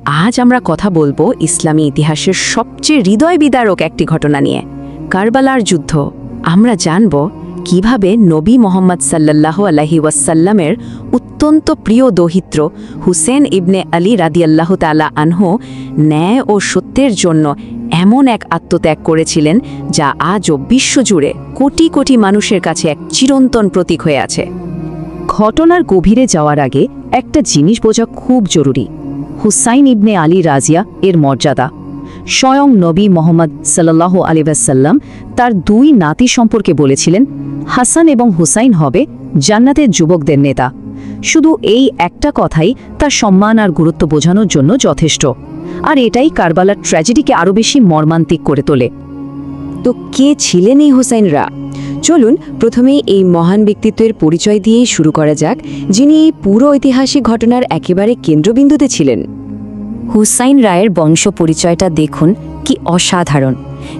আজ আমরা কথা বলবো ইসলামী ইতিহাসের সবচেয়ে হৃদয় বিদারক একটি ঘটনা নিয়ে, কারবালার যুদ্ধ। আমরা জানব কিভাবে নবী মোহাম্মদ সাল্লাল্লাহু আলাইহি ওয়াসাল্লামের অত্যন্ত প্রিয় দৌহিত্র হুসেন ইবনে আলী রাদিয়াল্লাহু তাআলা আনহু ন্যায় ও সত্যের জন্য এমন এক আত্মত্যাগ করেছিলেন যা আজও বিশ্বজুড়ে কোটি কোটি মানুষের কাছে এক চিরন্তন প্রতীক হয়ে আছে। ঘটনার গভীরে যাওয়ার আগে একটা জিনিস বোঝা খুব জরুরি। হুসাইন ইবনে আলী রাজিয়া এর মর্যাদা। স্বয়ং নবী মোহাম্মদ সাল্লাল্লাহু আলাইহি ওয়াসাল্লাম তার দুই নাতি সম্পর্কে বলেছিলেন, হাসান এবং হুসাইন হবে জান্নাতের যুবকদের নেতা। শুধু এই একটা কথাই তার সম্মান আর গুরুত্ব বোঝানোর জন্য যথেষ্ট। আর এটাই কারবালার ট্র্যাজেডিকে আরও বেশি মর্মান্তিক করে তোলে। তো কে ছিলেন এই হুসাইনরা? চলুন প্রথমেই এই মহান ব্যক্তিত্বের পরিচয় দিয়েই শুরু করা যাক, যিনি এই পুরো ঐতিহাসিক ঘটনার একেবারে কেন্দ্রবিন্দুতে ছিলেন। হুসাইন রায়ের বংশ পরিচয়টা দেখুন, কি অসাধারণ।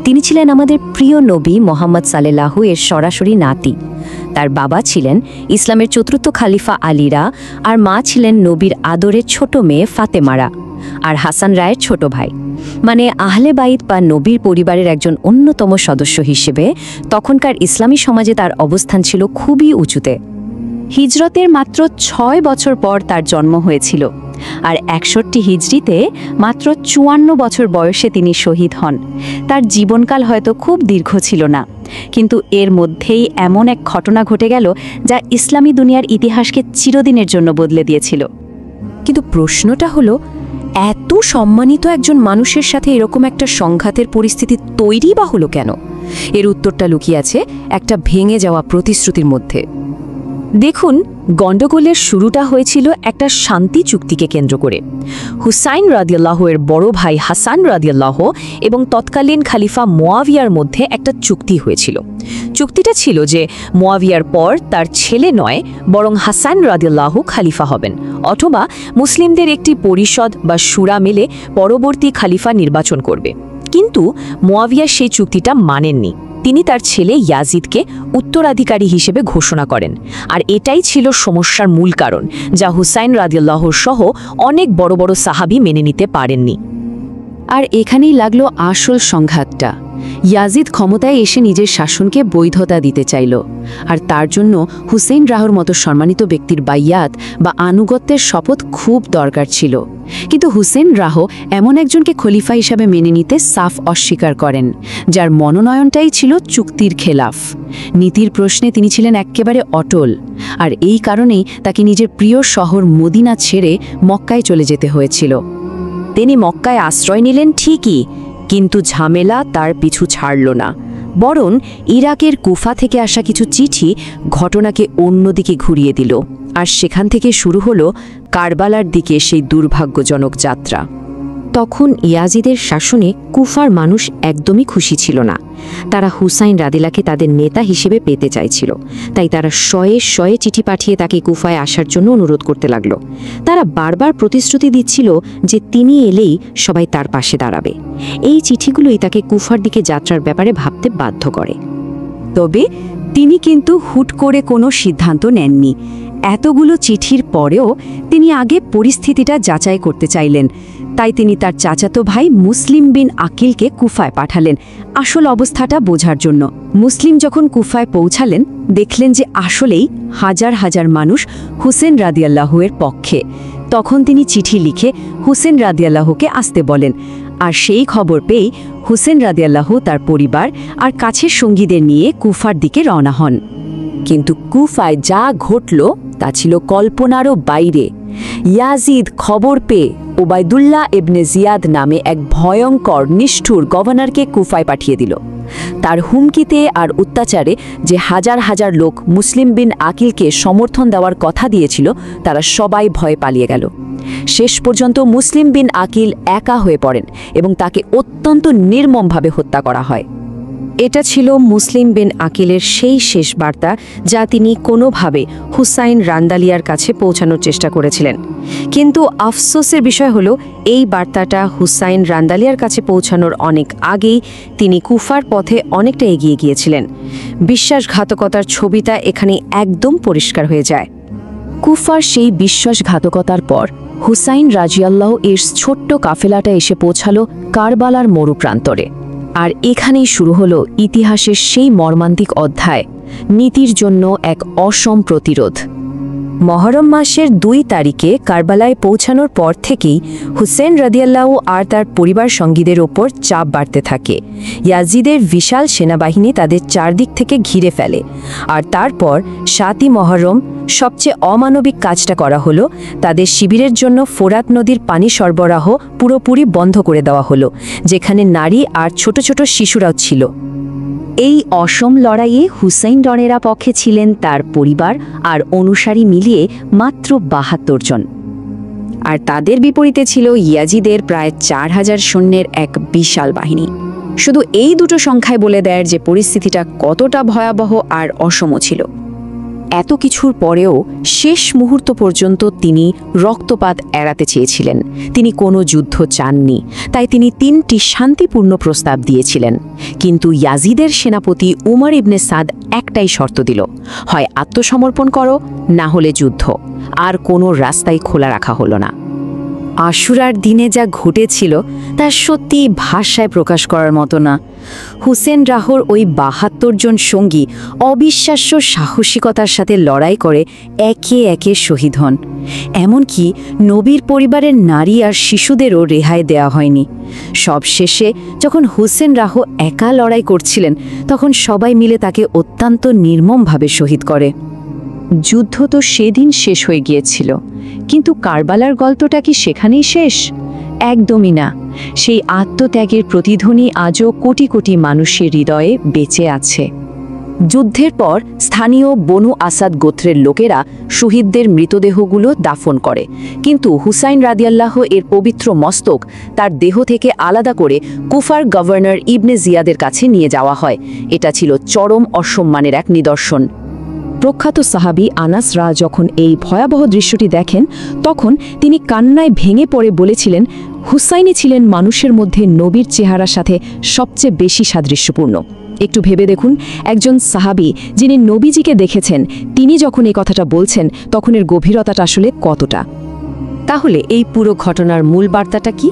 তিনি ছিলেন আমাদের প্রিয় নবী মোহাম্মদ সাল্লাল্লাহু এর সরাসরি নাতি। তার বাবা ছিলেন ইসলামের চতুর্থ খালিফা আলীরা, আর মা ছিলেন নবীর আদরের ছোট মেয়ে ফাতেমারা, আর হাসান রায়ের ছোট ভাই। মানে আহলে বাইত বা নবীর পরিবারের একজন অন্যতম সদস্য হিসেবে তখনকার ইসলামী সমাজে তার অবস্থান ছিল খুবই উঁচুতে। হিজরতের মাত্র ৬ বছর পর তার জন্ম হয়েছিল, আর ৬১ হিজরিতে মাত্র ৫৪ বছর বয়সে তিনি শহীদ হন। তার জীবনকাল হয়তো খুব দীর্ঘ ছিল না, কিন্তু এর মধ্যেই এমন এক ঘটনা ঘটে গেল যা ইসলামী দুনিয়ার ইতিহাসকে চিরদিনের জন্য বদলে দিয়েছিল। কিন্তু প্রশ্নটা হলো, এত সম্মানিত একজন মানুষের সাথে এরকম একটা সংঘাতের পরিস্থিতি তৈরি বা হলো কেন? এর উত্তরটা লুকিয়ে আছে একটা ভেঙে যাওয়া প্রতিশ্রুতির মধ্যে। দেখুন, গণ্ডগোলের শুরুটা হয়েছিল একটা শান্তি চুক্তিকে কেন্দ্র করে। হুসাইন রাদিয়াল্লাহু এর বড় ভাই হাসান রাদিয়াল্লাহু এবং তৎকালীন খালিফা মুয়াবিয়ার মধ্যে একটা চুক্তি হয়েছিল। চুক্তিটা ছিল যে মুয়াবিয়ার পর তার ছেলে নয়, বরং হাসান রাদিয়াল্লাহু খালিফা হবেন, অথবা মুসলিমদের একটি পরিষদ বা শুরা মিলে পরবর্তী খালিফা নির্বাচন করবে। কিন্তু মুয়াবিয়া সেই চুক্তিটা মানেননি। তিনি তার ছেলে ইয়াজিদকে উত্তরাধিকারী হিসেবে ঘোষণা করেন, আর এটাই ছিল সমস্যার মূল কারণ, যা হুসাইন রাদিয়াল্লাহুর সহ অনেক বড় বড় সাহাবী মেনে নিতে পারেননি। আর এখানেই লাগলো আসল সংঘাতটা। ইয়াজিদ ক্ষমতায় এসে নিজের শাসনকে বৈধতা দিতে চাইল, আর তার জন্য হুসেইন রাহর মতো সম্মানিত ব্যক্তির বাইয়াত বা আনুগত্যের শপথ খুব দরকার ছিল। কিন্তু হুসেইন রাহ এমন একজনকে খলিফা হিসাবে মেনে নিতে সাফ অস্বীকার করেন, যার মনোনয়নটাই ছিল চুক্তির খেলাফ। নীতির প্রশ্নে তিনি ছিলেন একেবারে অটল, আর এই কারণেই তাকে নিজের প্রিয় শহর মদিনা ছেড়ে মক্কায় চলে যেতে হয়েছিল। তিনি মক্কায় আশ্রয় নিলেন ঠিকই, কিন্তু ঝামেলা তার পিছু ছাড়ল না। বরং ইরাকের কুফা থেকে আসা কিছু চিঠি ঘটনাকে অন্যদিকে ঘুরিয়ে দিল, আর সেখান থেকে শুরু হলো কারবালার দিকে সেই দুর্ভাগ্যজনক যাত্রা। তখন ইয়াজিদের শাসনে কুফার মানুষ একদমই খুশি ছিল না। তারা হুসাইন রাদিলাকে তাদের নেতা হিসেবে পেতে চাইছিল, তাই তারা শয়ে শয়ে চিঠি পাঠিয়ে তাকে কুফায় আসার জন্য অনুরোধ করতে লাগল। তারা বারবার প্রতিশ্রুতি দিচ্ছিল যে তিনি এলেই সবাই তার পাশে দাঁড়াবে। এই চিঠিগুলোই তাকে কুফার দিকে যাত্রার ব্যাপারে ভাবতে বাধ্য করে। তবে তিনি কিন্তু হুট করে কোনো সিদ্ধান্ত নেননি। এতগুলো চিঠির পরেও তিনি আগে পরিস্থিতিটা যাচাই করতে চাইলেন। তাই তিনি তার চাচাতো ভাই মুসলিম বিন আকিলকে কুফায় পাঠালেন আসল অবস্থাটা বোঝার জন্য। মুসলিম যখন কুফায় পৌঁছালেন, দেখলেন যে আসলেই হাজার হাজার মানুষ হুসেন রাদিয়াল্লাহু এর পক্ষে। তখন তিনি চিঠি লিখে হুসেন রাদিয়াল্লাহুকে আসতে বলেন, আর সেই খবর পেয়ে হুসেন রাদিয়াল্লাহু তার পরিবার আর কাছের সঙ্গীদের নিয়ে কুফার দিকে রওনা হন। কিন্তু কুফায় যা ঘটল তা ছিল কল্পনারও বাইরে। ইয়াজিদ খবর পেয়ে ওবায়দুল্লাহ ইবনে জিয়াদ নামে এক ভয়ঙ্কর নিষ্ঠুর গভর্নরকে কুফায় পাঠিয়ে দিল। তার হুমকিতে আর অত্যাচারে যে হাজার হাজার লোক মুসলিম বিন আকিলকে সমর্থন দেওয়ার কথা দিয়েছিল, তারা সবাই ভয়ে পালিয়ে গেল। শেষ পর্যন্ত মুসলিম বিন আকিল একা হয়ে পড়েন এবং তাকে অত্যন্ত নির্মমভাবে হত্যা করা হয়। এটা ছিল মুসলিম বিন আকিলের সেই শেষ বার্তা, যা তিনি কোনোভাবে হুসাইন রান্দালিয়ার কাছে পৌঁছানোর চেষ্টা করেছিলেন। কিন্তু আফসোসের বিষয় হলো, এই বার্তাটা হুসাইন রান্দালিয়ার কাছে পৌঁছানোর অনেক আগেই তিনি কুফার পথে অনেকটা এগিয়ে গিয়েছিলেন। বিশ্বাসঘাতকতার ছবিটা এখানে একদম পরিষ্কার হয়ে যায়। কুফার সেই বিশ্বাসঘাতকতার পর হুসাইন রাজিয়াল্লাহ এর ছোট্ট কাফেলাটা এসে পৌঁছালো কারবালার মরুপ্রান্তরে। আর এখানেই শুরু হলো ইতিহাসের সেই মর্মান্তিক অধ্যায়, নীতির জন্য এক অসম প্রতিরোধ। মহরম মাসের 2 তারিখে কারবালায় পৌঁছানোর পর থেকেই হুসেন রাদিয়াল্লাহু আর তার পরিবার সঙ্গীদের ওপর চাপ বাড়তে থাকে। ইয়াজিদের বিশাল সেনাবাহিনী তাদের চারদিক থেকে ঘিরে ফেলে। আর তারপর 7ই মহরম সবচেয়ে অমানবিক কাজটা করা হলো, তাদের শিবিরের জন্য ফোরাত নদীর পানি সরবরাহ পুরোপুরি বন্ধ করে দেওয়া হলো, যেখানে নারী আর ছোট ছোট শিশুরাও ছিল। এই অসম লড়াইয়ে হুসাইন ডনেরা পক্ষে ছিলেন তার পরিবার আর অনুসারী মিলিয়ে মাত্র 72 জন। আর তাদের বিপরীতে ছিল ইয়াজিদের প্রায় 4000 সৈন্যের এক বিশাল বাহিনী। শুধু এই দুটো সংখ্যায় বলে দেয় যে পরিস্থিতিটা কতটা ভয়াবহ আর অসম ছিল। এত কিছুর পরেও শেষ মুহূর্ত পর্যন্ত তিনি রক্তপাত এড়াতে চেয়েছিলেন। তিনি কোনো যুদ্ধ চাননি, তাই তিনি 3টি শান্তিপূর্ণ প্রস্তাব দিয়েছিলেন। কিন্তু ইয়াজিদের সেনাপতি উমর ইবনে সাদ একটাই শর্ত দিল, হয় আত্মসমর্পণ করো, না হলে যুদ্ধ। আর কোনো রাস্তাই খোলা রাখা হলো না। আশুরার দিনে যা ঘটেছিল তা সত্যি ভাষায় প্রকাশ করার মতো না। হুসেন রাহর ওই 72 জন সঙ্গী অবিশ্বাস্য সাহসিকতার সাথে লড়াই করে একে একে শহীদ হন। এমনকি নবীর পরিবারের নারী আর শিশুদেরও রেহাই দেওয়া হয়নি। সবশেষে যখন হুসেন রাহ একা লড়াই করছিলেন, তখন সবাই মিলে তাকে অত্যন্ত নির্মমভাবে শহীদ করে। যুদ্ধ তো সেদিন শেষ হয়ে গিয়েছিল, কিন্তু কারবালার গল্পটা কি সেখানেই শেষ? একদমই না। সেই আত্মত্যাগের প্রতিধ্বনি আজও কোটি কোটি মানুষের হৃদয়ে বেঁচে আছে। যুদ্ধের পর স্থানীয় বনু আসাদ গোত্রের লোকেরা শহীদদের মৃতদেহগুলো দাফন করে, কিন্তু হুসাইন রাদিয়াল্লাহু এর পবিত্র মস্তক তার দেহ থেকে আলাদা করে কুফার গভর্নর ইবনে জিয়াদের কাছে নিয়ে যাওয়া হয়। এটা ছিল চরম অসম্মানের এক নিদর্শন। প্রখ্যাত সাহাবী আনাস রা যখন এই ভয়াবহ দৃশ্যটি দেখেন, তখন তিনি কান্নায় ভেঙে পড়ে বলেছিলেন, হুসাইনই ছিলেন মানুষের মধ্যে নবীর চেহারার সাথে সবচেয়ে বেশি সাদৃশ্যপূর্ণ। একটু ভেবে দেখুন, একজন সাহাবী যিনি নবীজিকে দেখেছেন, তিনি যখন এই কথাটা বলছেন, তখন এর গভীরতাটা আসলে কতটা। তাহলে এই পুরো ঘটনার মূল বার্তাটা কি?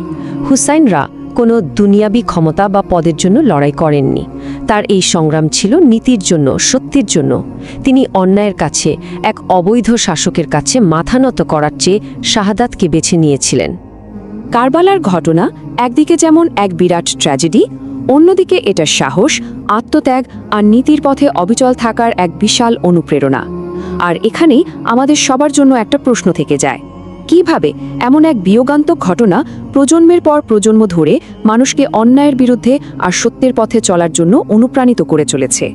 হুসাইনরা কোনো দুনিয়াবি ক্ষমতা বা পদের জন্য লড়াই করেননি। তার এই সংগ্রাম ছিল নীতির জন্য, সত্যের জন্য। তিনি অন্যায়ের কাছে, এক অবৈধ শাসকের কাছে মাথা নত করার চেয়ে শাহাদাতকে বেছে নিয়েছিলেন। কারবালার ঘটনা একদিকে যেমন এক বিরাট ট্র্যাজেডি, অন্যদিকে এটা সাহস, আত্মত্যাগ আর নীতির পথে অবিচল থাকার এক বিশাল অনুপ্রেরণা। আর এখানেই আমাদের সবার জন্য একটা প্রশ্ন থেকে যায়, কিভাবে এমন এক বিয়োগান্তক ঘটনা প্রজন্মের পর প্রজন্ম ধরে মানুষকে অন্যায়ের বিরুদ্ধে আর সত্যের পথে চলার জন্য অনুপ্রাণিত করে চলেছে?